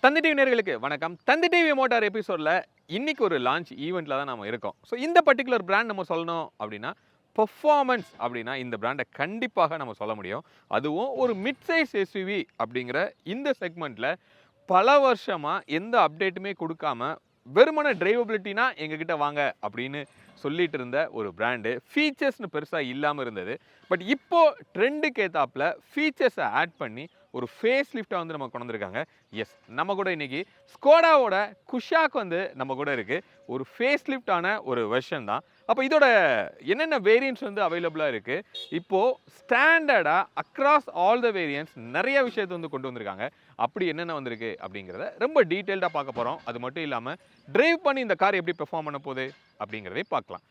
தந்தி TV நேயர்களுக்கு வணக்கம். தந்தி TV motor எபிசோட்ல இன்னைக்கு ஒரு லான்ச் ஈவெண்ட்ல தான் நாம இருக்கோம். ஸோ இந்த பர்டிகுலர் பிராண்ட் நம்ம சொல்லணும் அப்படின்னா பெர்ஃபார்மன்ஸ் அப்படின்னா இந்த பிராண்டை கண்டிப்பாக நம்ம சொல்ல முடியும். அதுவும் ஒரு மிட் சைஸ் எஸ்யூவி அப்படிங்கிற இந்த செக்மெண்ட்ல பல வருஷமா எந்த அப்டேட்டுமே கொடுக்காம வெறுமன டிரைவபிலிட்டினா எங்ககிட்ட வாங்க அப்படின்னு சொல்லிட்டு இருந்த ஒரு பிராண்டு ஃபீச்சர்ஸ்னு பெருசாக இல்லாமல் இருந்தது. பட் இப்போ ட்ரெண்டுக்கு ஏத்தாப்புல ஃபீச்சர்ஸை ஆட் பண்ணி ஒரு ஃபேஸ் லிஃப்டாக வந்து நம்ம கொண்டு வந்திருக்காங்க. எஸ், நம்ம கூட இன்னைக்கு ஸ்கோடாவோட குஷாக் வந்து நம்ம கூட இருக்கு. ஒரு ஃபேஸ் லிஃப்டான ஒரு வெர்ஷன் தான். அப்போ இதோட என்னென்ன வேரியன்ட்ஸ் வந்து அவைலபிளாக இருக்கு, இப்போ ஸ்டாண்டர்டாக அக்ராஸ் ஆல் த வேரியன்ட்ஸ் நிறைய விஷயத்தை வந்து கொண்டு வந்திருக்காங்க. அப்படி என்னென்ன வந்திருக்கு அப்படிங்கிறத ரொம்ப டீட்டெயில்டாக பார்க்க போகிறோம். அது மட்டும் இல்லாமல் டிரைவ் பண்ணி இந்த கார் எப்படி பெர்ஃபார்ம் பண்ண போகுது அப்படிங்கிறதை பார்க்கலாம்.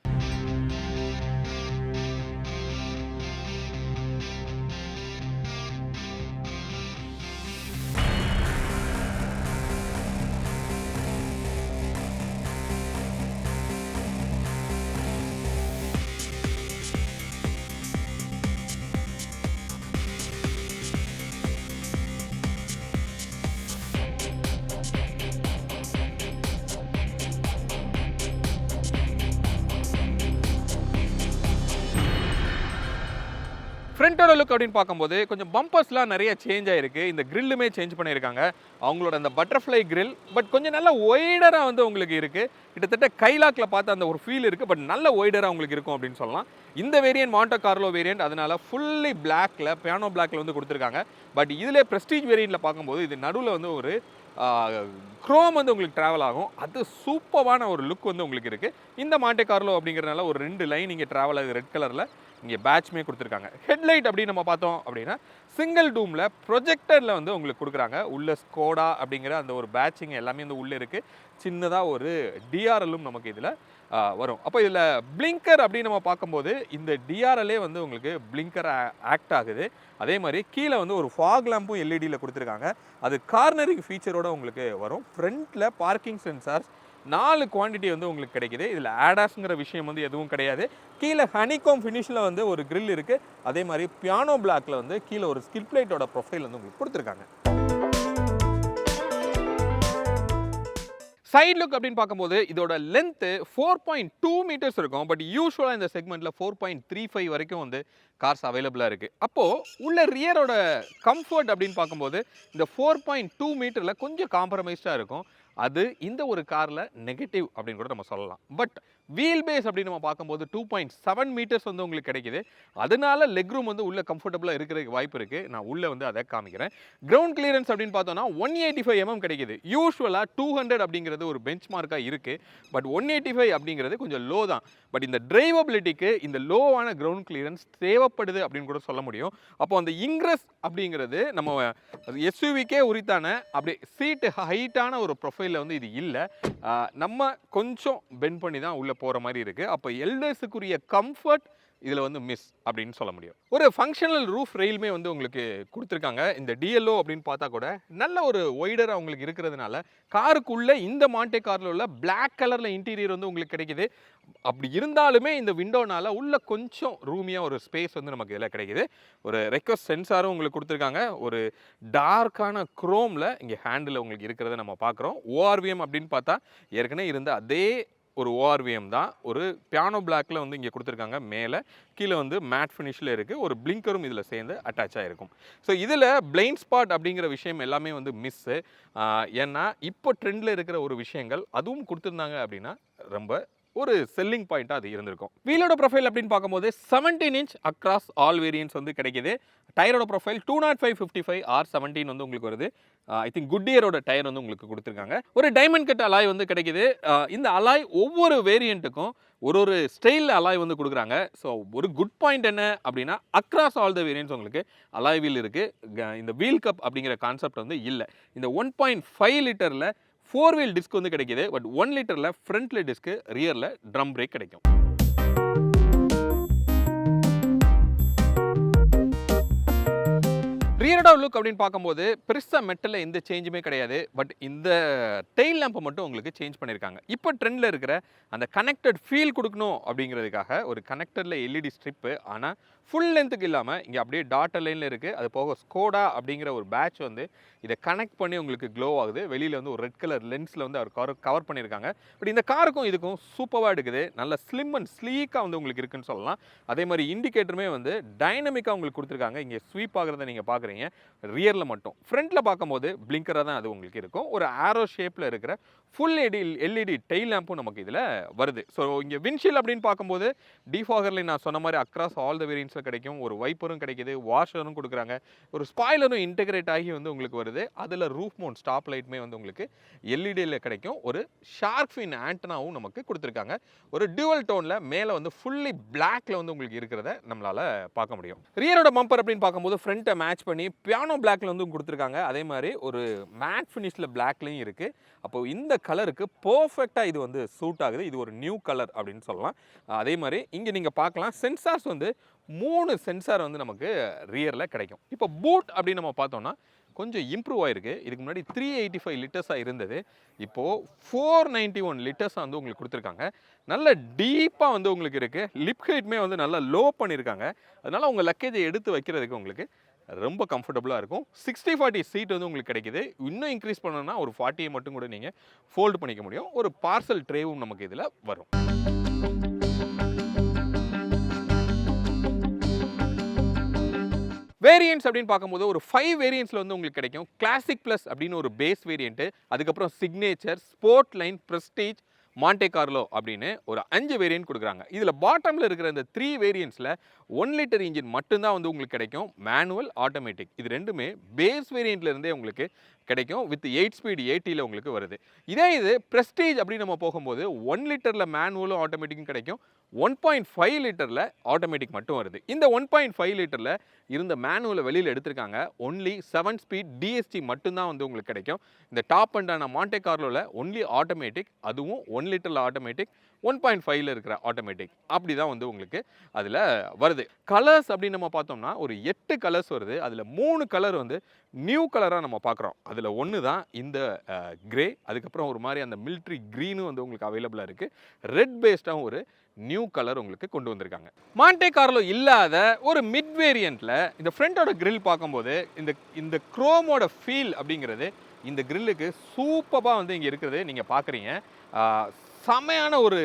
ஃப்ரண்டோட லுக் அப்படின்னு பார்க்கும்போது கொஞ்சம் பம்பர்ஸ்லாம் நிறைய சேஞ்ச் ஆயிருக்கு. இந்த கிரில்லுமே சேஞ்ச் பண்ணியிருக்காங்க. அவங்களோட அந்த பட்டர்ஃப்ளை கிரில் பட் கொஞ்சம் நல்லா ஒய்டராக வந்து உங்களுக்கு இருக்குது. கிட்டத்தட்ட கைலாக்கில் பார்த்த அந்த ஒரு ஃபீல் இருக்குது. பட் நல்ல ஒய்டராக உங்களுக்கு இருக்கும் அப்படின்னு சொல்லலாம். இந்த வேரியன்ட் மாண்டோ கார்லோ வேரியன்ட், அதனால ஃபுல்லி பிளாக்ல பியானோ பிளாக்ல வந்து கொடுத்துருக்காங்க. பட் இதில் ப்ரெஸ்டீஜ் வேரியண்ட்டில் பார்க்கும்போது இது நடுவில் வந்து ஒரு குரோம் வந்து உங்களுக்கு ட்ராவல் ஆகும். அது சூப்பரான ஒரு லுக் வந்து உங்களுக்கு இருக்குது. இந்த மாண்டே கார்லோ அப்படிங்கிறதுனால ஒரு 2 லைன் இங்கே ட்ராவல் ஆகுது ரெட் கலரில். இங்கே பேட்ச்மே கொடுத்துருக்காங்க. ஹெட்லைட் அப்படின்னு நம்ம பார்த்தோம் அப்படின்னா சிங்கிள் டூமில் ப்ரொஜெக்டரில் வந்து உங்களுக்கு கொடுக்குறாங்க. உள்ள ஸ்கோடா அப்படிங்கிற அந்த ஒரு பேட்சிங் எல்லாமே வந்து உள்ளே இருக்குது. சின்னதாக ஒரு டிஆர்எல்லும் நமக்கு இதில் வரும். அப்போ இதில் பிளிங்கர் அப்படின்னு நம்ம பார்க்கும்போது இந்த டிஆர்எல்லே வந்து உங்களுக்கு பிளிங்கர் ஆக்ட் ஆகுது. அதே மாதிரி கீழே வந்து ஒரு ஃபாக் லேம்பும் எல்இடியில் கொடுத்துருக்காங்க. அது கார்னரிங் ஃபீச்சரோடு உங்களுக்கு வரும். ஃப்ரண்ட்டில் பார்க்கிங் சென்சார்ஸ் 4 குவான்டிட்டி வந்து உங்களுக்கு கிடைக்குது. இதில் ஆடாஸ்ங்கிற விஷயம் வந்து எதுவும் கிடையாது. கீழே ஹனிகோம் ஃபினிஷில் வந்து ஒரு கிரில் இருக்குது. அதே மாதிரி பியானோ பிளாக்ல வந்து கீழே ஒரு ஸ்கில் பிளேட்டோட ப்ரொஃபைல் வந்து உங்களுக்கு கொடுத்துருக்காங்க. சைட் லுக் அப்படின்னு பார்க்கும்போது இதோட லென்த்து 4.2 மீட்டர்ஸ் இருக்கும். பட் யூஸ்வலாக இந்த செக்மெண்ட்டில் 4.35 வரைக்கும் வந்து கார்ஸ் அவைலபிளாக இருக்குது. அப்போது உள்ள ரியரோட கம்ஃபர்ட் அப்படின்னு பார்க்கும்போது இந்த 4.2 மீட்டரில் கொஞ்சம் காம்ப்ரமைஸ்டாக இருக்கும். அது இந்த ஒரு காரில் நெகட்டிவ் அப்படின்னு கூட நம்ம சொல்லலாம். பட் வீல் பேஸ் அப்படின்னு நம்ம பார்க்கும்போது 2.7 மீட்டர்ஸ் வந்து உங்களுக்கு கிடைக்குது. அதனால லெக் ரூம் வந்து உள்ள கம்ஃபர்டபுளாக இருக்கிறதுக்கு வாய்ப்பு இருக்குது. நான் உள்ளே வந்து அதை காமிக்கிறேன். கிரவுண்ட் கிளியரன்ஸ் அப்படின்னு பார்த்தோன்னா 185 mm கிடைக்குது. யூஸ்வலாக 200 அப்படிங்கிறது ஒரு பெஞ்ச் மார்க்காக இருக்குது. பட் 185 அப்படிங்கிறது கொஞ்சம் லோ தான். பட் இந்த டிரைவபிலிட்டிக்கு இந்த லோவான கிரவுண்ட் கிளியரன்ஸ் தேவைப்படுது அப்படின்னு கூட சொல்ல முடியும். அப்போ அந்த இன்க்ரெஸ் அப்படிங்கிறது நம்ம எஸ்யூவிக்கே உரித்தான அப்படி சீட்டு ஹைட்டான ஒரு ப்ரொஃபைலில் வந்து இது இல்லை. நம்ம கொஞ்சம் பெண்ட் பண்ணி தான் உள்ளே போகிற மாதிரி இருக்குது. அப்போ எல்டர்ஸுக்குரிய கம்ஃபர்ட் இதில் வந்து மிஸ் அப்படின்னு சொல்ல முடியும். ஒரு ஃபங்க்ஷனல் ரூஃப் ரெயிலுமே வந்து உங்களுக்கு கொடுத்துருக்காங்க. இந்த டிஎல்ஓ அப்படின்னு பார்த்தா கூட நல்ல ஒரு ஒய்டராக உங்களுக்கு இருக்கிறதுனால காருக்குள்ளே இந்த மாண்டே காரில் உள்ள பிளாக் கலரில் இன்டீரியர் வந்து உங்களுக்கு கிடைக்குது. அப்படி இருந்தாலுமே இந்த விண்டோனால உள்ள கொஞ்சம் ரூமியாக ஒரு ஸ்பேஸ் வந்து நமக்கு இதில் கிடைக்குது. ஒரு ரெக்வஸ்ட் சென்சாரும் உங்களுக்கு கொடுத்துருக்காங்க. ஒரு டார்க்கான குரோமில் இங்கே ஹேண்டில் உங்களுக்கு இருக்கிறத நம்ம பார்க்குறோம். ஓஆர்விஎம் அப்படின்னு பார்த்தா ஏற்கனவே இருந்த அதே ஒரு ஓஆர்விஎம் தான். ஒரு பியானோ பிளாக்ல வந்து இங்கே கொடுத்துருக்காங்க. மேலே கீழே வந்து மேட் ஃபினிஷில் இருக்குது. ஒரு பிளிங்கரும் இதில் சேர்ந்து அட்டாச் ஆகிருக்கும். ஸோ இதில் பிளைண்ட் ஸ்பாட் அப்படிங்கிற விஷயம் எல்லாமே வந்து மிஸ்ஸு. ஏன்னா இப்போ ட்ரெண்டில் இருக்கிற ஒரு விஷயங்கள் அதுவும் கொடுத்துருந்தாங்க அப்படின்னா ரொம்ப ஒரு செல்லிங் பாயிண்ட்டாக அது இருந்திருக்கும். வீலோட ப்ரொஃபைல் அப்படின்னு பார்க்கும்போது 17 inch அக்ராஸ் ஆல் வேரியன்ட்ஸ் வந்து கிடைக்குது. டயரோட ப்ரொஃபைல் 205/55 R17 வந்து உங்களுக்கு வருது. ஐ திங்க் குட்டியரோட டயர் வந்து உங்களுக்கு கொடுத்துருக்காங்க. ஒரு டைமண்ட் கட் அலாய் வந்து கிடைக்குது. இந்த அலாய் ஒவ்வொரு வேரியண்ட்டுக்கும் ஒரு ஸ்டைலில் அலாய் வந்து கொடுக்குறாங்க. ஸோ ஒரு குட் பாயிண்ட் என்ன அப்படின்னா அக்ராஸ் ஆல் த வேரியன்ட்ஸ் உங்களுக்கு அலாய் வீல் இருக்குது. இந்த வீல் கப் அப்படிங்கிற கான்செப்ட் வந்து இல்லை. இந்த 1.5 லிட்டரில் 4 வீல் டிஸ்க் வந்து கிடைக்குது. பட் 1 லிட்டரில் ஃப்ரண்ட்ல டிஸ்க்கு, ரியரில் ட்ரம் பிரேக் கிடைக்கும். ரியரோட ரியரோட லுக் அப்படின்னு பார்க்கும்போது பெருசாக மெட்டலில் எந்த சேஞ்சுமே கிடையாது. பட் இந்த டெயில் லேம்பை மட்டும் உங்களுக்கு சேஞ்ச் பண்ணியிருக்காங்க. இப்போ ட்ரெண்டில் இருக்கிற அந்த கனெக்டட் ஃபீல் கொடுக்கணும் அப்படிங்கிறதுக்காக ஒரு கனெக்டரில் எல்இடி ஸ்ட்ரிப்பு, ஆனால் ஃபுல் லென்த்துக்கு இல்லாமல் இங்கே அப்படியே டாட்டர் லைனில் இருக்குது. அது போக ஸ்கோடா அப்படிங்கிற ஒரு பேட்ச் வந்து இதை கனெக்ட் பண்ணி உங்களுக்கு க்ளோ ஆகுது. வெளியில் வந்து ஒரு ரெட் கலர் லென்ஸில் வந்து அவர் கவர் பண்ணியிருக்காங்க. பட் இந்த காருக்கும் இதுக்கும் சூப்பராக எடுக்குது. நல்ல ஸ்லிம் அண்ட் ஸ்லீக்காக வந்து உங்களுக்கு இருக்குன்னு சொல்லலாம். அதே மாதிரி இண்டிகேட்டருமே வந்து டைனமிக்காக உங்களுக்கு கொடுத்துருக்காங்க. இங்கே ஸ்வீப் ஆகிறத நீங்கள் பார்க்குறீங்க ரியரில் மட்டும். ஃப்ரண்ட்டில் பார்க்கும்போது பிளிங்கராக தான் அது உங்களுக்கு இருக்கும். ஒரு ஆரோ ஷேப்பில் இருக்கிற ஃபுல் எல்இடி டெயில் லேம்பும் நமக்கு இதில் வருது. ஸோ இங்கே விண்ட்ஷீல்ட் அப்படின்னு பார்க்கும்போது டிஃபாகரில் நான் சொன்ன மாதிரி அக்ராஸ் ஆல் த வேரியன்ட்ஸில் கிடைக்கும். ஒரு வைப்பரும் கிடைக்குது, வாஷரும் கொடுக்குறாங்க, ஒரு ஸ்பாய்லரும் இன்டெகிரேட் ஆகி வந்து உங்களுக்கு வருது. அதில் ரூஃப் மவுண்ட் ஸ்டாப் லைட்டுமே வந்து உங்களுக்கு எல்இடியில் கிடைக்கும். ஒரு ஷார்க் ஃபின் ஆண்டனாவும் நமக்கு கொடுத்துருக்காங்க. ஒரு டியூவல் டோனில் மேலே வந்து ஃபுல்லி பிளாக்ல வந்து உங்களுக்கு இருக்கிறத நம்மளால் பார்க்க முடியும். ரியரோட பம்பர் அப்படின்னு பார்க்கும்போது ஃப்ரண்ட்டை மேட்ச் பண்ணி பியானோ பிளாக்ல வந்து கொடுத்துருக்காங்க. அதே மாதிரி ஒரு மேட் ஃபினிஷில் பிளாக்லையும் இருக்குது. அப்போது இந்த கலருக்கு பர்ஃபெக்டாக இது வந்து சூட் ஆகுது. இது ஒரு நியூ கலர் அப்படின்னு சொல்லலாம். அதே மாதிரி இங்கே நீங்கள் பார்க்கலாம் சென்சார்ஸ் வந்து 3 சென்சார் வந்து நமக்கு ரியரில் கிடைக்கும். இப்போ பூட் அப்படின்னு நம்ம பார்த்தோம்னா கொஞ்சம் இம்ப்ரூவ் ஆகிருக்கு. இதுக்கு முன்னாடி 385 லிட்டர்ஸாக இருந்தது. இப்போது 491 லிட்டர்ஸாக வந்து உங்களுக்கு கொடுத்துருக்காங்க. நல்ல டீப்பாக வந்து உங்களுக்கு இருக்குது. லிப் ஹைட்மே வந்து நல்லா லோ பண்ணியிருக்காங்க. அதனால் உங்கள் லக்கேஜை எடுத்து வைக்கிறதுக்கு உங்களுக்கு ரொம்ப கம்ஃபர்டபுளாக இருக்கும். 60/40 சீட் வந்து உங்களுக்கு கிடைக்குது. இன்னும் இன்க்ரீஸ் பண்ணணும்னா ஒரு 40 மட்டும் கூட நீங்கள் ஃபோல்டு பண்ணிக்க முடியும். ஒரு பார்சல் ட்ரேவும் நமக்கு இதில் வரும். வேரியன்ட்ஸ் அப்படின்னு பார்க்கும்போது ஒரு 5 வேரியன்ட்ஸில் வந்து உங்களுக்கு கிடைக்கும். கிளாசிக் ப்ளஸ் அப்படின்னு ஒரு பேஸ் வேரியண்ட்டு, அதுக்கப்புறம் signature, sport line, prestige, Monte Carlo அப்படின்னு ஒரு 5 வேரியன்ட் கொடுக்குறாங்க. இதில் பாட்டமில் இருக்கிற இந்த 3 வேரியன்ட்ஸில் 1 லிட்டர் இன்ஜின் மட்டும்தான் வந்து உங்களுக்கு கிடைக்கும். மேனுவல், ஆட்டோமேட்டிக் இது ரெண்டுமே பேஸ் வேரியண்ட்லேருந்தே உங்களுக்கு கிடைக்கும். வித் 8 ஸ்பீட் ஏடியில் உங்களுக்கு வருது. இது ப்ரெஸ்டீஜ் அப்படின்னு நம்ம போகும்போது 1 லிட்டரில் மேனுவலும் ஆட்டோமேட்டிக்கும் கிடைக்கும். 1.5 லிட்டரில் ஆட்டோமேட்டிக் மட்டும் வருது. இந்த 1.5 லிட்டரில் இருந்த மேனுவலை வெளியில் எடுத்திருக்காங்க. ஒன்லி 7 ஸ்பீட் டிஎஸ்டி மட்டும்தான் வந்து உங்களுக்கு கிடைக்கும். இந்த டாப் அண்டான மாண்டே கார்லோவில் ஒன்லி ஆட்டோமேட்டிக், அதுவும் 1 லிட்டரில் ஆட்டோமேட்டிக், 1.5ல் இருக்கிற ஆட்டோமேட்டிக் அப்படி தான் வந்து உங்களுக்கு அதில் வருது. கலர்ஸ் அப்படின்னு நம்ம பார்த்தோம்னா ஒரு 8 கலர்ஸ் வருது. அதில் 3 கலர் வந்து நியூ கலராக நம்ம பார்க்குறோம். அதில் ஒன்று தான் இந்த கிரே, அதுக்கப்புறம் ஒரு மாதிரி அந்த மிலிட்ரி க்ரீனும் வந்து உங்களுக்கு அவைலபிளாக இருக்குது. ரெட் பேஸ்டாகவும் ஒரு நியூ கலர் உங்களுக்கு கொண்டு வந்திருக்காங்க. மாண்டே கார்லோ இல்லாத ஒரு மிட் வேரியண்ட்டில் இந்த ஃப்ரண்டோட கிரில் பார்க்கும்போது இந்த குரோமோட ஃபீல் அப்படிங்கிறது இந்த கிரில்லுக்கு சூப்பராக வந்து இங்கே இருக்கிறது நீங்கள் பார்க்குறீங்க. செமையான ஒரு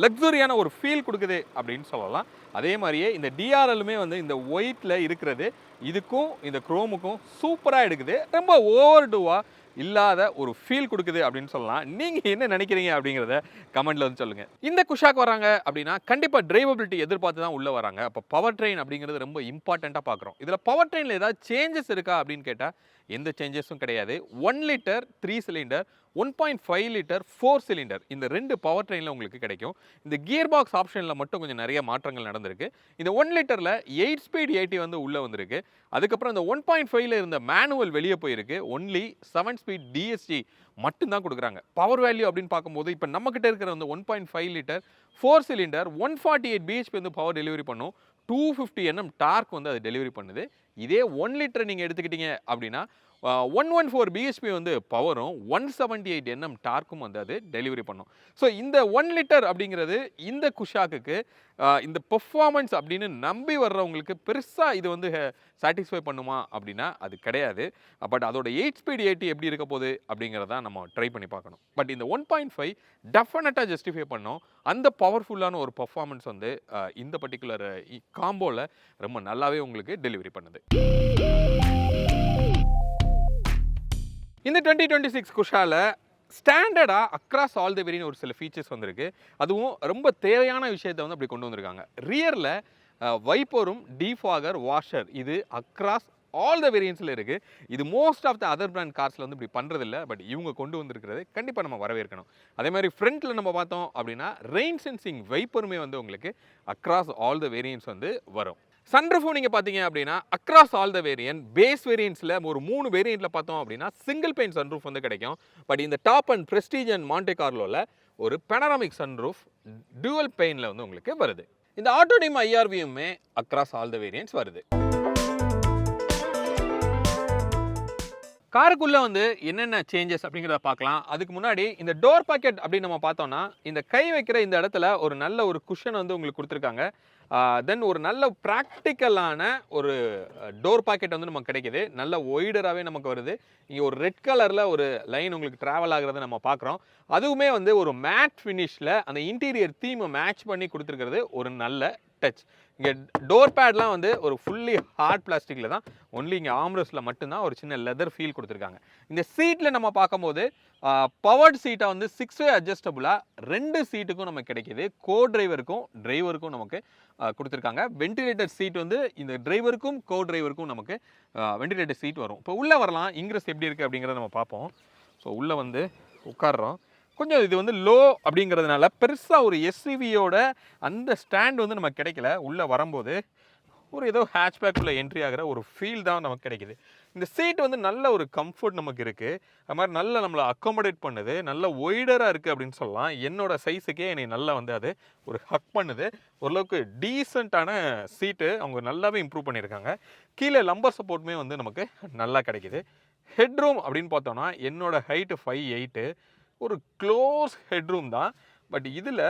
லக்ஸரியான ஒரு ஃபீல் கொடுக்குது அப்படின்னு சொல்லலாம். அதே மாதிரியே இந்த டிஆர்எல்லுமே வந்து இந்த ஒயிட்டில் இருக்கிறது இதுக்கும் இந்த குரோமுக்கும் சூப்பராக எடுக்குது. ரொம்ப ஓவர் டூவாக இல்லாத ஒரு ஃபீல் கொடுக்குது அப்படின்னு சொல்லலாம். நீங்கள் என்ன நினைக்கிறீங்க அப்படிங்கிறத கமெண்ட்டில் வந்து சொல்லுங்கள். இந்த குஷாக் வராங்க அப்படின்னா கண்டிப்பாக டிரைவபிலிட்டி எதிர்பார்த்து தான் உள்ளே வராங்க. அப்போ பவர் ட்ரெயின் அப்படிங்கிறது ரொம்ப இம்பார்ட்டண்ட்டாக பார்க்குறோம். இதில் பவர் ட்ரெயினில் ஏதாவது சேஞ்சஸ் இருக்கா அப்படின்னு கேட்டால் எந்த சேஞ்சஸும் கிடையாது. 1 லிட்டர் 3 சிலிண்டர், 1.5 லிட்டர் 4 சிலிண்டர் இந்த 2 பவர் ட்ரெயினில் உங்களுக்கு கிடைக்கும். இந்த கியர் பாக்ஸ் ஆப்ஷனில் மட்டும் கொஞ்சம் நிறைய மாற்றங்கள் நடந்திருக்கு. இந்த 1 லிட்டரில் 8 ஸ்பீட் ஏடி வந்து உள்ளே வந்திருக்கு. அதுக்கப்புறம் இந்த 1.5ல இருந்த மேனுவல் வெளியே போயிருக்கு. ஒன்லி 7 ஸ்பீட் டிஎஸ்டி மட்டும்தான் கொடுக்குறாங்க. பவர் வேல்யூ அப்படின்னு பார்க்கும்போது இப்போ நம்மக்கிட்ட இருக்கிற அந்த 1.5 லிட்டர் 4 சிலிண்டர் 148 பிஹெச்பி வந்து பவர் டெலிவரி பண்ணும். 250 Nm டார்க் வந்து அது டெலிவரி பண்ணுது. இதே 1 லிட்டர் நீங்கள் எடுத்துக்கிட்டீங்க அப்படின்னா 114 பிஹெச்பி வந்து பவரும் 178 Nm டார்க்கும் வந்து அது டெலிவரி பண்ணும். ஸோ இந்த 1 லிட்டர் அப்படிங்கிறது இந்த குஷாக்குக்கு இந்த பெர்ஃபார்மன்ஸ் அப்படின்னு நம்பி வர்றவங்களுக்கு பெருசாக இது வந்து சாட்டிஸ்ஃபை பண்ணுமா அப்படின்னா அது கிடையாது. பட் அதோட 8 ஸ்பீட் ஏடி எப்படி இருக்க போகுது அப்படிங்கிறத நம்ம ட்ரை பண்ணி பார்க்கணும். பட் இந்த 1.5 டெஃபினட்டாக ஜஸ்டிஃபை பண்ணோம். அந்த பவர்ஃபுல்லான ஒரு பெர்ஃபார்மன்ஸ் வந்து இந்த பர்டிகுலர் காம்போவில் ரொம்ப நல்லாவே உங்களுக்கு டெலிவரி பண்ணுது. இந்த 2026 குஷால ஸ்டாண்டர்டாக அக்ராஸ் ஆல் தி வேரியன்ட் ஒரு சில ஃபீச்சர்ஸ் வந்திருக்கு. அதுவும் ரொம்ப தேவையான விஷயத்தை வந்து அப்படி கொண்டு வந்திருக்காங்க. ரியரில் வைப்பரும் டிஃபாகர் வாஷர் இது அக்ராஸ் ஆல் த வேரியன்ட்ஸில் இருக்குது. இது most of the other brand கார்ஸில் வந்து இப்படி பண்ணுறதில்ல. பட் இவங்க கொண்டு வந்திருக்கிறது கண்டிப்பாக நம்ம வரவேற்கணும். அதே மாதிரி ஃப்ரண்ட்டில் நம்ம பார்த்தோம் அப்படின்னா ரெயின் சென்சிங் வைப்பருமே வந்து உங்களுக்கு அக்ராஸ் ஆல் த வேரியன்ட்ஸ் வந்து வரும். சன்ரூஃபும் நீங்கள் பார்த்தீங்க அப்படின்னா across all the variant base வேரியன்ட்ஸில் ஒரு 3 வேரியண்ட்டில் பார்த்தோம் அப்படின்னா சிங்கிள் பெயின் சன்ரூஃப் வந்து கிடைக்கும். பட் இந்த top and prestige and Monte கார்லோவில் ஒரு பெனராமிக் சன்ரூஃப் டூவல் பெயினில் வந்து உங்களுக்கு வருது. இந்த ஆட்டோடிம் ஐஆர்வியுமே அக்ராஸ் ஆல் த வேரியன்ட்ஸ் வருது. காருக்குள்ள வந்து என்னென்ன சேஞ்சஸ் அப்படிங்கிறத பார்க்கலாம். அதுக்கு முன்னாடி இந்த டோர் பாக்கெட் அப்படின்னு நம்ம பார்த்தோம்னா, இந்த கை வைக்கிற இந்த இடத்துல ஒரு நல்ல ஒரு குஷன் வந்து உங்களுக்கு குடுத்துருக்காங்க. தென் ஒரு நல்ல பிராக்டிகலான ஒரு டோர் பாக்கெட் வந்து நமக்கு கிடைக்குது. நல்ல ஒய்டராவே நமக்கு வருது. இங்க ஒரு ரெட் கலர்ல ஒரு லைன் உங்களுக்கு டிராவல் ஆகுறத நம்ம பார்க்குறோம். அதுவுமே வந்து ஒரு மேட் ஃபினிஷ்ல அந்த இன்டீரியர் தீமை மேட்ச் பண்ணி குடுத்துருக்கிறது ஒரு நல்ல டச். இங்க டோர் பேட்லாம் வந்து ஒரு ஃபுல்லி ஹார்ட் பிளாஸ்டிக்ல தான். ஒன்லி இங்க ஆர்ம்ரெஸ்ட்ல மட்டும் தான் ஒரு சின்ன லெதர் ஃபீல் குடுத்துருக்காங்க. இந்த சீட்ல நம்ம பார்க்கும்போது பவர்ட் சீட்டா வந்து 6 வே அட்ஜஸ்டபிளா 2 சீட்டுக்கும் நமக்கு கிடைக்குது. கோ டிரைவருக்கும் நமக்கு குடுத்துருக்காங்க. வென்டிலேட்டர் சீட் வந்து இந்த டிரைவருக்கும் கோ டிரைவருக்கும் நமக்கு வென்டிலேட்டர் சீட் வரும். இப்போ உள்ள வரலாம். இன்கிரஸ் எப்படி இருக்கு அப்படிங்கிறத நம்ம பார்ப்போம். ஸோ உள்ள வந்து உட்கார்றோம். கொஞ்சம் இது வந்து லோ அப்படிங்கிறதுனால பெருசா ஒரு எஸ்யூவியோட அந்த ஸ்டாண்ட் வந்து நமக்கு கிடைக்கல. உள்ள வரும்போது ஒரு ஏதோ ஹேட்ச்பேக்குள்ள என்ட்ரி ஆகிற ஒரு ஃபீல் தான் நமக்கு கிடைக்குது. இந்த சீட் வந்து நல்ல ஒரு கம்ஃபர்ட் நமக்கு இருக்குது. அது மாதிரி நல்லா நம்மளை அக்காமடேட் பண்ணுது. நல்ல ஒய்டராக இருக்குது அப்படின்னு சொல்லலாம். என்னோட சைஸுக்கே என்னை நல்லா வந்து அது ஒரு ஹக் பண்ணுது. ஓரளவுக்கு டீசெண்டான சீட்டு அவங்க நல்லாவே இம்ப்ரூவ் பண்ணியிருக்காங்க. கீழே லம்பர் சப்போர்ட்டுமே வந்து நமக்கு நல்லா கிடைக்குது. ஹெட்ரூம் அப்படின்னு பார்த்தோம்னா என்னோட ஹைட்டு 5'8". ஒரு க்ளோஸ் ஹெட்ரூம் தான். பட் இதில்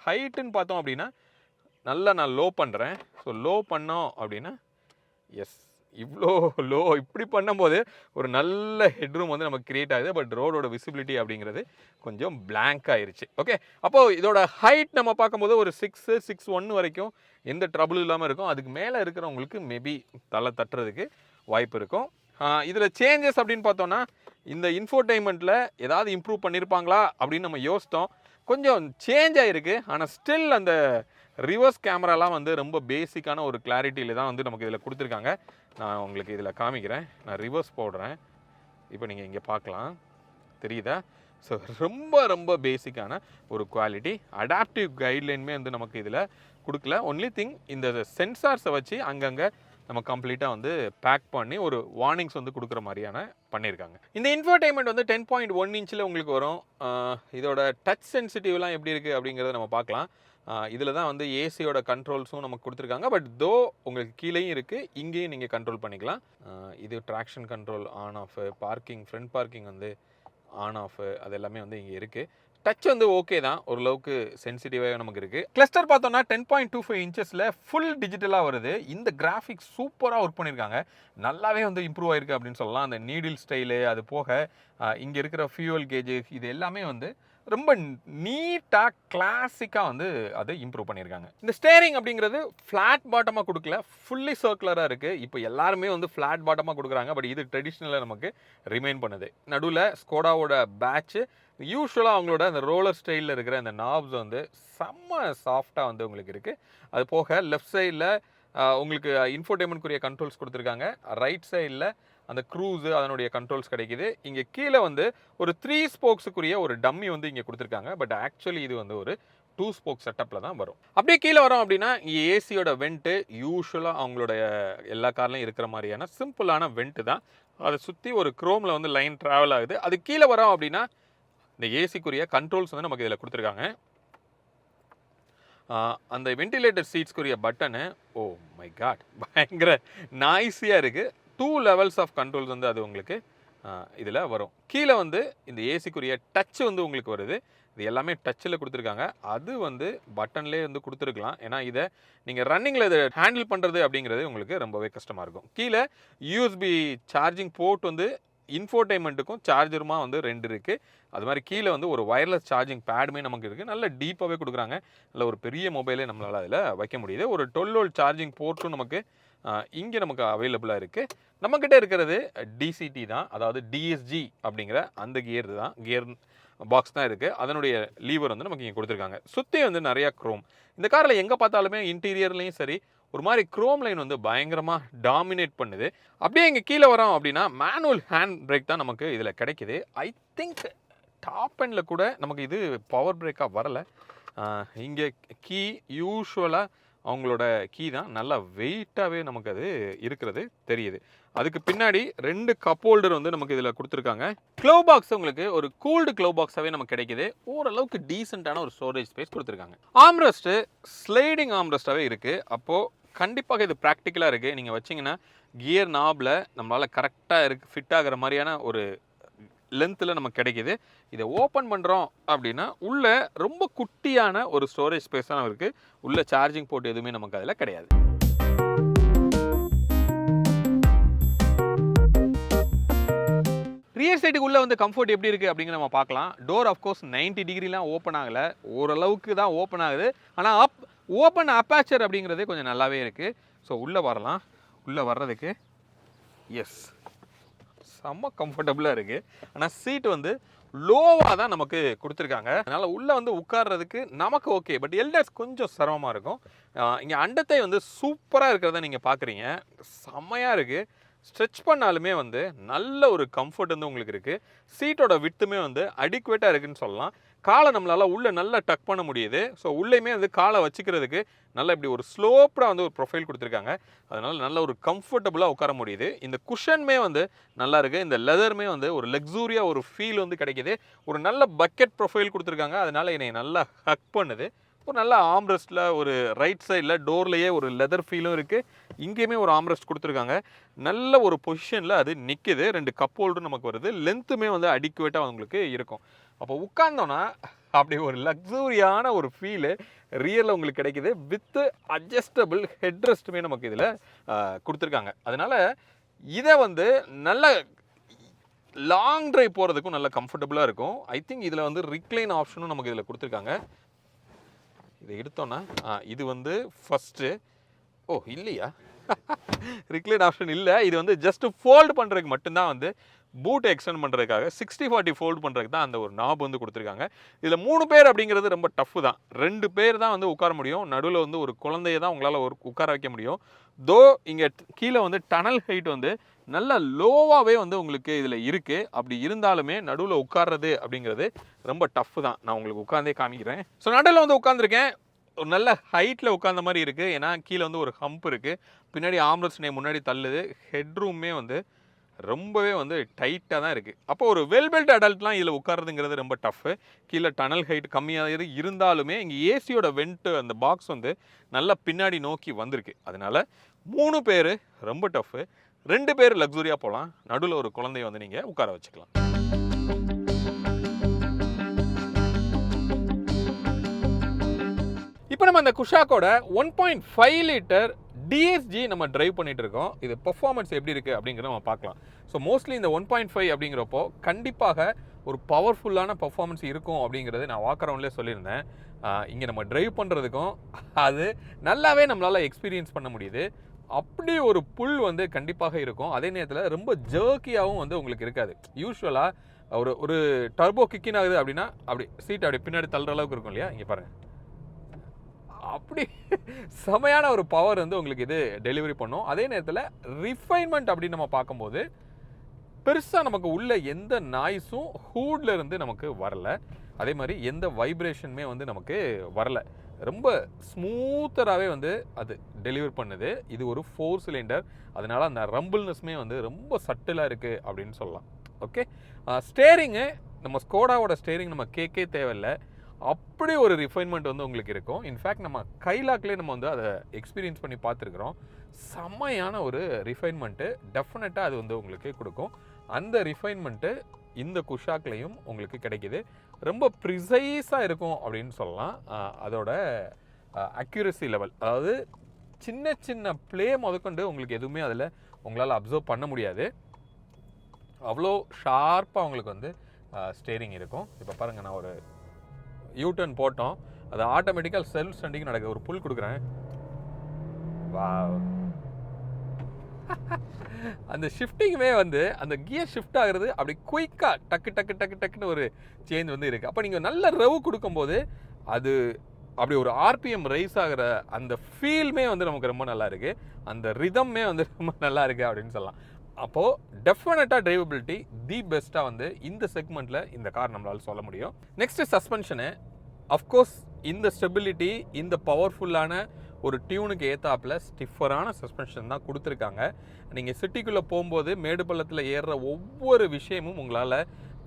ஹைட்டுன்னு பார்த்தோம் அப்படின்னா நல்லா நான் லோ பண்ணுறேன். ஸோ லோ பண்ணோம் அப்படின்னா எஸ் இவ்வளோ லோ இப்படி பண்ணும்போது ஒரு நல்ல ஹெட்ரூம் வந்து நமக்கு கிரியேட் ஆகுது. பட் ரோடோட விசிபிலிட்டி அப்படிங்கிறது கொஞ்சம் பிளாங்க் ஆயிருச்சு. ஓகே, அப்போது இதோட ஹைட் நம்ம பார்க்கும்போது ஒரு 6'1" வரைக்கும் எந்த ட்ரபிள் இல்லாமல் இருக்கும். அதுக்கு மேலே இருக்கிறவங்களுக்கு மேபி தலை தட்டுறதுக்கு வாய்ப்பு இருக்கும். இதில் சேஞ்சஸ் அப்படின்னு பார்த்தோன்னா இந்த இன்ஃபோடெயின்மெண்ட்டில் ஏதாவது இம்ப்ரூவ் பண்ணியிருப்பாங்களா அப்படின்னு நம்ம யோசித்தோம். கொஞ்சம் சேஞ்ச் ஆகிருக்கு. ஆனால் ஸ்டில் அந்த ரிவர்ஸ் கேமராலாம் வந்து ரொம்ப பேசிக்கான ஒரு கிளாரிட்டியில் தான் வந்து நமக்கு இதில் கொடுத்துருக்காங்க. நான் உங்களுக்கு இதில் காமிக்கிறேன். நான் ரிவர்ஸ் போடுறேன். இப்போ நீங்கள் இங்கே பார்க்கலாம், தெரியுதா? ஸோ ரொம்ப ரொம்ப பேசிக்கான ஒரு குவாலிட்டி. அடாப்டிவ் கைட்லைனுமே வந்து நமக்கு இதில் கொடுக்கல. ஒன்லி திங் இந்த சென்சார்ஸை வச்சு அங்கங்கே நம்ம கம்ப்ளீட்டாக வந்து பேக் பண்ணி ஒரு வார்னிங்ஸ் வந்து கொடுக்குற மாதிரியான பண்ணியிருக்காங்க. இந்த இன்ஃபோடெயின்மெண்ட் வந்து 10.1 இன்ச்சில் உங்களுக்கு வரும். இதோட டச் சென்சிட்டிவ்லாம் எப்படி இருக்குது அப்படிங்கிறத நம்ம பார்க்கலாம். இதில் தான் வந்து ஏசியோட கண்ட்ரோல்ஸும் நமக்கு கொடுத்துருக்காங்க. பட் தோ உங்களுக்கு கீழேயும் இருக்குது, இங்கேயும் நீங்கள் கண்ட்ரோல் பண்ணிக்கலாம். இது traction control on off, parking front parking வந்து ஆன் ஆஃப், அது எல்லாமே வந்து இங்கே இருக்குது. டச் வந்து ஓகே தான், ஓரளவுக்கு சென்சிட்டிவாக நமக்கு இருக்குது. கிளஸ்டர் பார்த்தோம்னா 10.25 இன்ச்சஸில் ஃபுல் டிஜிட்டலாக வருது. இந்த கிராஃபிக்ஸ் சூப்பராக ஒர்க் பண்ணியிருக்காங்க. நல்லாவே வந்து இம்ப்ரூவ் ஆயிருக்கு அப்படின்னு சொல்லலாம். அந்த நீடில் ஸ்டைலு, அது போக இங்கே இருக்கிற ஃபியூவல் கேஜு, இது எல்லாமே வந்து ரொம்ப நீட்டாக கிளாசிக்காக வந்து அதை இம்ப்ரூவ் பண்ணியிருக்காங்க. இந்த ஸ்டேரிங் அப்படிங்கிறது ஃப்ளாட் பாட்டமாக கொடுக்கல, ஃபுல்லி சர்க்குலராக இருக்குது. இப்போ எல்லாருமே வந்து ஃப்ளாட் பாட்டமாக கொடுக்குறாங்க. பட் இது ட்ரெடிஷ்னலாக நமக்கு ரிமைன் பண்ணுது. நடுவில் ஸ்கோடாவோட பேட்ச்சு யூஸ்வலாக அவங்களோட அந்த ரோலர் ஸ்டைலில் இருக்கிற அந்த நாப்ஸ் வந்து செம்ம சாஃப்டாக வந்து உங்களுக்கு இருக்குது. அது போக லெஃப்ட் சைடில் உங்களுக்கு இன்ஃபோடெயின்மெண்ட்க்குரிய கண்ட்ரோல்ஸ் கொடுத்துருக்காங்க. ரைட் சைடில் அந்த க்ரூஸு அதனுடைய கண்ட்ரோல்ஸ் கிடைக்குது. இங்கே கீழே வந்து ஒரு 3 ஸ்போக்ஸுக்குரிய ஒரு டம்மி வந்து இங்கே கொடுத்துருக்காங்க. பட் ஆக்சுவலி இது வந்து ஒரு 2 ஸ்போக் செட்டப்பில் தான் வரும். அப்படியே கீழே வரோம் அப்படின்னா இங்கே ஏசியோட வெண்ட்டு யூஸ்வலாக அவங்களோட எல்லா கார்லையும் இருக்கிற மாதிரியான சிம்பிளான வெண்ட்டு தான். அதை சுற்றி ஒரு க்ரோமில் வந்து லைன் ட்ராவல் ஆகுது. அது கீழே வரோம் அப்படின்னா இந்த ஏசிக்குரிய கண்ட்ரோல்ஸ் வந்து நமக்கு இதில் கொடுத்துருக்காங்க. அந்த வென்டிலேட்டர் சீட்ஸ்க்குரிய பட்டனு, ஓ மை காட், பயங்கர நாய்ஸியாக இருக்குது. 2 லெவல்ஸ் ஆஃப் கண்ட்ரோல்ஸ் வந்து அது உங்களுக்கு இதில் வரும். கீழே வந்து இந்த ஏசிக்குரிய டச் வந்து உங்களுக்கு வருது. இது எல்லாமே டச்சில் கொடுத்துருக்காங்க. அது வந்து பட்டன்லேயே வந்து கொடுத்துருக்கலாம். ஏன்னா இதை நீங்கள் ரன்னிங்கில் இதை ஹேண்டில் பண்ணுறது அப்படிங்கிறது உங்களுக்கு ரொம்பவே கஷ்டமாக இருக்கும். கீழே யூஎஸ்பி சார்ஜிங் போர்ட் வந்து இன்ஃபோடெயின்மெண்ட்டுக்கும் சார்ஜருமா வந்து 2 இருக்குது. அது மாதிரி கீழே வந்து ஒரு வயர்லெஸ் சார்ஜிங் பேடுமே நமக்கு இருக்குது. நல்ல டீப்பாகவே கொடுக்குறாங்க. நல்ல ஒரு பெரிய மொபைலே நம்மளால் அதில் வைக்க முடியுது. ஒரு 12 வோல்ட் சார்ஜிங் போர்ட்டும் நமக்கு இங்கே நமக்கு அவைலபிளாக இருக்குது. நம்மக்கிட்ட இருக்கிறது டிசிடி தான், அதாவது டிஎஸ்ஜி அப்படிங்கிற அந்த கியர் பாக்ஸ் தான் இருக்குது. அதனுடைய லீவர் வந்து நமக்கு இங்கே கொடுத்துருக்காங்க. சுற்றி வந்து நிறையா க்ரோம். இந்த காரில் எங்கே பார்த்தாலுமே இன்டீரியர்லேயும் சரி ஒரு மாதிரி க்ரோம் லைன் வந்து பயங்கரமாக டாமினேட் பண்ணுது. அப்படியே இங்கே கீழே வரோம் அப்படின்னா மேனுவல் ஹேண்ட் பிரேக் தான் நமக்கு இதில் கிடைக்குது. ஐ திங்க் டாப் எண்டில் கூட நமக்கு இது பவர் பிரேக்காக வரலை. இங்கே கீ யூஸ்வலாக அவங்களோட கீ தான், நல்லா வெயிட்டாகவே நமக்கு அது இருக்கிறது தெரியுது. அதுக்கு பின்னாடி 2 கப் ஹோல்டர் வந்து நமக்கு இதில் கொடுத்துருக்காங்க. க்ளவ் பாக்ஸ் உங்களுக்கு ஒரு கூல்டு க்ளவ் பாக்ஸாகவே நமக்கு கிடைக்குது. ஓரளவுக்கு டீசெண்டான ஒரு ஸ்டோரேஜ் ஸ்பேஸ் கொடுத்துருக்காங்க. ஆம்ரெஸ்ட்டு ஸ்லைடிங் ஆம்ரெஸ்ட்டாகவே இருக்குது. அப்போது கண்டிப்பாக இது ப்ராக்டிக்கலாக இருக்குது. நீங்கள் வச்சிங்கன்னா கியர் நாபில் நம்மளால் கரெக்டாக ஃபிட் ஆகிற மாதிரியான ஒரு லென்த்தில் நமக்கு கிடைக்கிது. இதை ஓப்பன் பண்ணுறோம் அப்படின்னா உள்ளே ரொம்ப குட்டியான ஒரு ஸ்டோரேஜ் ஸ்பேஸ் தான் இருக்குது. உள்ளே சார்ஜிங் போர்ட் எதுவுமே நமக்கு அதில் கிடையாது. ரியர் சைடுக்கு உள்ளே வந்து கம்ஃபர்ட் எப்படி இருக்குது அப்படிங்கிற நம்ம பார்க்கலாம். டோர் ஆஃப்கோர்ஸ் 90 டிகிரிலாம் ஓப்பன் ஆகலை, ஓரளவுக்கு தான் ஓப்பன் ஆகுது. ஆனால் ஓப்பன் அப்பாச்சர் அப்படிங்கிறதே கொஞ்சம் நல்லாவே இருக்குது. ஸோ உள்ளே வரலாம். உள்ளே வர்றதுக்கு எஸ் செம்ம கம்ஃபர்டபுளாக இருக்குது. ஆனால் சீட் வந்து லோவாக தான் நமக்கு கொடுத்துருக்காங்க. அதனால் உள்ளே வந்து உட்கார்றதுக்கு நமக்கு ஓகே. பட் எல்டர்ஸ் கொஞ்சம் சிரமமாக இருக்கும். இங்கே அண்டத்தை வந்து சூப்பராக இருக்கிறத நீங்கள் பார்க்குறீங்க. செம்மையாக இருக்குது. ஸ்ட்ரெச் பண்ணாலுமே வந்து நல்ல ஒரு கம்ஃபர்ட் வந்து உங்களுக்கு இருக்குது. சீட்டோட விட்டுமே வந்து அடிக்குவேட்டாக இருக்குதுன்னு சொல்லலாம். காலை நம்மளால் உள்ளே நல்லா டக் பண்ண முடியுது. ஸோ உள்ளேயுமே வந்து காலை வச்சுக்கிறதுக்கு நல்லா இப்படி ஒரு ஸ்லோப்டாக வந்து ஒரு ப்ரொஃபைல் கொடுத்துருக்காங்க. அதனால் நல்ல ஒரு கம்ஃபர்டபுளாக உட்கார முடியுது. இந்த குஷன்மே வந்து நல்லா இருக்குது. இந்த லெதருமே வந்து ஒரு லக்ஸூரியாக ஒரு ஃபீல் வந்து கிடைக்கிது. ஒரு நல்ல பக்கெட் ப்ரொஃபைல் கொடுத்துருக்காங்க. அதனால் என்னை நல்லா ஹக் பண்ணுது. ஒரு நல்ல ஆம்ரெஸ்ட்டில் ஒரு ரைட் சைடில் டோர்லேயே ஒரு லெதர் ஃபீலும் இருக்குது. இங்கேயுமே ஒரு ஆம்ரெஸ்ட் கொடுத்துருக்காங்க. நல்ல ஒரு பொசிஷனில் அது நிற்கிது. 2 கப் ஹோல்டரும் நமக்கு வருது. லென்த்துமே வந்து அடிக்குவேட்டாக உங்களுக்கு இருக்கும். அப்போ உட்கார்ந்தோன்னா அப்படி ஒரு லக்ஸூரியான ஒரு ஃபீலு ரியலில் உங்களுக்கு கிடைக்கிது. வித்து அட்ஜஸ்டபிள் ஹெட்ரெஸ்ட்டுமே நமக்கு இதில் கொடுத்துருக்காங்க. அதனால் இதை வந்து நல்ல லாங் ட்ரைவ் போகிறதுக்கும் நல்ல கம்ஃபர்டபுளாக இருக்கும். ஐ திங்க் இதில் வந்து ரிக்ளைன் ஆப்ஷனும் நமக்கு இதில் கொடுத்துருக்காங்க. இதை எடுத்தோன்னா இது வந்து ஃபஸ்ட்டு இல்லையா ரிக்ளைன் ஆப்ஷன் இல்லை. இது வந்து ஜஸ்ட்டு ஃபோல்டு பண்ணுறதுக்கு மட்டும்தான் வந்து பூட்டை எக்ஸ்டெண்ட் பண்ணுறதுக்காக 60/40 ஃபோல்டு பண்ணுறதுக்கு தான் அந்த ஒரு நாப் வந்து கொடுத்துருக்காங்க. இதில் 3 பேர் அப்படிங்கிறது ரொம்ப டஃப்பு தான். 2 பேர் தான் வந்து உட்கார முடியும். நடுவில் வந்து ஒரு குழந்தைய தான் உங்களால் உட்கார வைக்க முடியும். இங்கே கீழே வந்து டனல் ஹைட் வந்து நல்ல லோவாகவே வந்து உங்களுக்கு இதில் இருக்குது. அப்படி இருந்தாலுமே நடுவில் உட்கார்றது அப்படிங்கிறது ரொம்ப டஃப்பு தான். நான் உங்களுக்கு உட்காந்தே காமிக்கிறேன். ஸோ நடுவில் வந்து உட்காந்துருக்கேன். ஒரு நல்ல ஹைட்டில் உட்காந்த மாதிரி இருக்குது. ஏன்னா கீழே வந்து ஒரு ஹம்ப் இருக்குது. பின்னாடி ஆம்ரெஸ்ட் முன்னாடி தள்ளுது. ஹெட்ரூமே வந்து ரொம்பவே வந்து டைட்டாக தான் இருக்குது. அப்போ ஒரு வெல்பெல்ட் அடல்ட்லாம் இதில் உட்கார்றதுங்கிறது ரொம்ப டஃப்பு. கீழே டனல் ஹைட் கம்மியாக இருந்தாலுமே இங்கே ஏசியோட வெண்ட்டு அந்த பாக்ஸ் வந்து நல்லா பின்னாடி நோக்கி வந்திருக்கு. அதனால் 3 பேர் ரொம்ப டஃப்பு. 2 பேர் லக்ஸூரியாக போகலாம். நடுவில் ஒரு குழந்தைய வந்து நீங்கள் உட்கார வச்சுக்கலாம். இப்போ நம்ம அந்த குஷாக்கோட 1.5 லிட்டர் டிஎஸ்ஜி நம்ம டிரைவ் பண்ணிட்டு இருக்கோம். இது பெர்ஃபார்மன்ஸ் எப்படி இருக்குது அப்படிங்கிறத நம்ம பார்க்கலாம். ஸோ மோஸ்ட்லி இந்த 1.5 அப்படிங்கிறப்போ கண்டிப்பாக ஒரு பவர்ஃபுல்லான பெர்ஃபார்மன்ஸ் இருக்கும் அப்படிங்கிறது நான் வாக் அரவுண்ட்லேயே சொல்லியிருந்தேன். இங்கே நம்ம டிரைவ் பண்ணுறதுக்கும் அது நல்லாவே நம்மளால் எக்ஸ்பீரியன்ஸ் பண்ண முடியுது. அப்படி ஒரு புல் வந்து கண்டிப்பாக இருக்கும். அதே நேரத்தில் ரொம்ப ஜர்க்கியாகவும் வந்து உங்களுக்கு இருக்காது. யூஸ்வலாக ஒரு டர்போ கிக்கின் ஆகுது அப்படின்னா அப்படி சீட் அப்படி பின்னாடி தள்ளுற அளவுக்கு இருக்கும் இல்லையா? இங்கே பாருங்கள், அப்படி செமையான ஒரு பவர் வந்து உங்களுக்கு இது டெலிவரி பண்ணும். அதே நேரத்தில் ரிஃபைன்மெண்ட் அப்படின்னு நம்ம பார்க்கும்போது பெருசாக நமக்கு உள்ள எந்த நாய்ஸும் ஹூட்ல இருந்து நமக்கு வரல. அதே மாதிரி எந்த வைப்ரேஷனுமே வந்து நமக்கு வரல. ரொம்ப ஸ்மூத்தராகவே வந்து அது டெலிவர் பண்ணுது. இது ஒரு 4 சிலிண்டர். அதனால் அந்த ரம்பிள்னஸ்மே வந்து ரொம்ப சட்டிலாக இருக்குது அப்படின்னு சொல்லலாம். ஓகே, ஸ்டேரிங்கு நம்ம ஸ்கோடாவோட ஸ்டேரிங் நம்ம கேட்கே தேவையில்லை. அப்படி ஒரு ரிஃபைன்மெண்ட் வந்து உங்களுக்கு இருக்கும். இன்ஃபேக்ட் நம்ம கைலாக்லேயே நம்ம வந்து அதை எக்ஸ்பீரியன்ஸ் பண்ணி பார்த்துருக்குறோம். செம்மையான ஒரு ரிஃபைன்மெண்ட்டு டெஃபினட்டாக அது வந்து உங்களுக்கு கொடுக்கும். அந்த ரிஃபைன்மெண்ட்டு இந்த குஷாக்லேயும் உங்களுக்கு கிடைக்கிது. ரொம்ப ப்ரிசைஸாக இருக்கும் அப்படின்னு சொல்லலாம். அதோட அக்யூரசி லெவல், அதாவது சின்ன சின்ன ப்ளே முதற்கொண்டு உங்களுக்கு எதுவுமே அதில் உங்களால் அப்சர்வ் பண்ண முடியாது. அவ்வளோ ஷார்ப்பாக உங்களுக்கு வந்து ஸ்டேரிங் இருக்கும். இப்போ பாருங்கள், நான் ஒரு யூடர்ன் போட்டோம், அது ஆட்டோமேட்டிக்காக செல்ஃப் ஸ்டாண்டிங் நடக்குது. ஒரு புல் கொடுக்குறேன், வா அந்த ஷிஃப்டிங்குமே வந்து அந்த கியர் ஷிஃப்ட் ஆகுறது அப்படி குயிக்காக டக்கு டக்கு டக்கு டக்குன்னு ஒரு சேஞ்ச் வந்து இருக்குது. அப்போ நீங்கள் நல்ல ரவ் கொடுக்கும்போது அது அப்படி ஒரு ஆர்பிஎம் ரைஸ் ஆகிற அந்த ஃபீல்மே வந்து நமக்கு ரொம்ப நல்லா இருக்குது. அந்த ரிதம்மே வந்து ரொம்ப நல்லா இருக்குது அப்படின்னு சொல்லலாம். அப்போது டெஃபினட்டாக டிரைவபிலிட்டி தி பெஸ்ட்டாக வந்து இந்த செக்மெண்ட்டில் இந்த கார் நம்மளால் சொல்ல முடியும். நெக்ஸ்ட்டு சஸ்பென்ஷனு. அஃப்கோர்ஸ் இந்த ஸ்டெபிலிட்டி, இந்த பவர்ஃபுல்லான ஒரு டியூனுக்கு ஏற்றாப்பில் ஸ்டிஃபரான சஸ்பென்ஷன் தான் கொடுத்துருக்காங்க. நீங்கள் சிட்டிக்குள்ளே போகும்போது மேடு பள்ளத்தில் ஏறுற ஒவ்வொரு விஷயமும் உங்களால்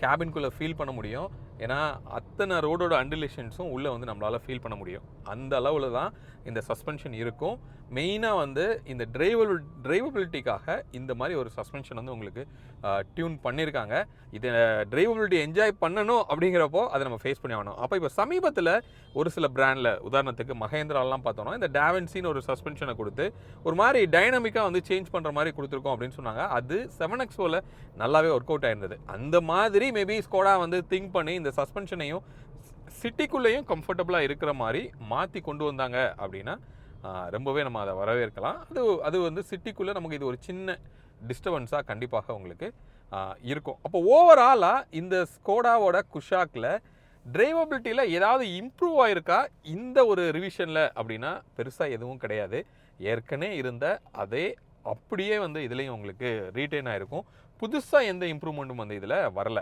கேபின்குள்ளே ஃபீல் பண்ண முடியும். ஏன்னா அத்தனை ரோடோட அண்டிலேஷன்ஸும் உள்ளே வந்து நம்மளால் ஃபீல் பண்ண முடியும். அந்த அளவில் தான் இந்த சஸ்பென்ஷன் இருக்கும். மெயினாக வந்து இந்த டிரைவபிலிட்டிக்காக இந்த மாதிரி ஒரு சஸ்பென்ஷன் வந்து உங்களுக்கு டியூன் பண்ணியிருக்காங்க. இதை டிரைவபிலிட்டி என்ஜாய் பண்ணணும் அப்படிங்கிறப்போ அதை நம்ம ஃபேஸ் பண்ணி ஆகணும். அப்போ இப்போ சமீபத்தில் ஒரு சில பிராண்டில் உதாரணத்துக்கு மகேந்திராலாம் பார்த்தோம்னா இந்த டாவன்சின்னு ஒரு சஸ்பென்ஷனை கொடுத்து ஒரு மாதிரி டைனமிக்காக வந்து சேஞ்ச் பண்ணுற மாதிரி கொடுத்துருக்கோம் அப்படின்னு சொன்னாங்க. அது 7XOவில் நல்லாவே ஒர்க் அவுட் ஆயிருந்தது. அந்த மாதிரி மேபி ஸ்கோடா வந்து திங்க் பண்ணி இந்த சஸ்பென்ஷனையும் சிட்டிக்குள்ளேயும் கம்ஃபர்டபுளாக இருக்கிற மாதிரி மாற்றி கொண்டு வந்தாங்க அப்படின்னா ரொம்பவே நம்ம அதை வரவேற்கலாம். அது வந்து சிட்டிக்குள்ளே நமக்கு இது ஒரு சின்ன டிஸ்டர்பன்ஸாக கண்டிப்பாக உங்களுக்கு இருக்கும். அப்போ ஓவராலாக இந்த ஸ்கோடாவோட குஷாக்கில் டிரைவபிலிட்டியில் ஏதாவது இம்ப்ரூவ் ஆகிருக்கா இந்த ஒரு ரிவிஷனில் அப்படின்னா பெருசாக எதுவும் கிடையாது. ஏற்கனவே இருந்த அதே அப்படியே வந்து இதுலேயும் உங்களுக்கு ரீட்டைன் ஆகிருக்கும். புதுசாக எந்த இம்ப்ரூவ்மெண்ட்டும் வந்து இதில் வரல.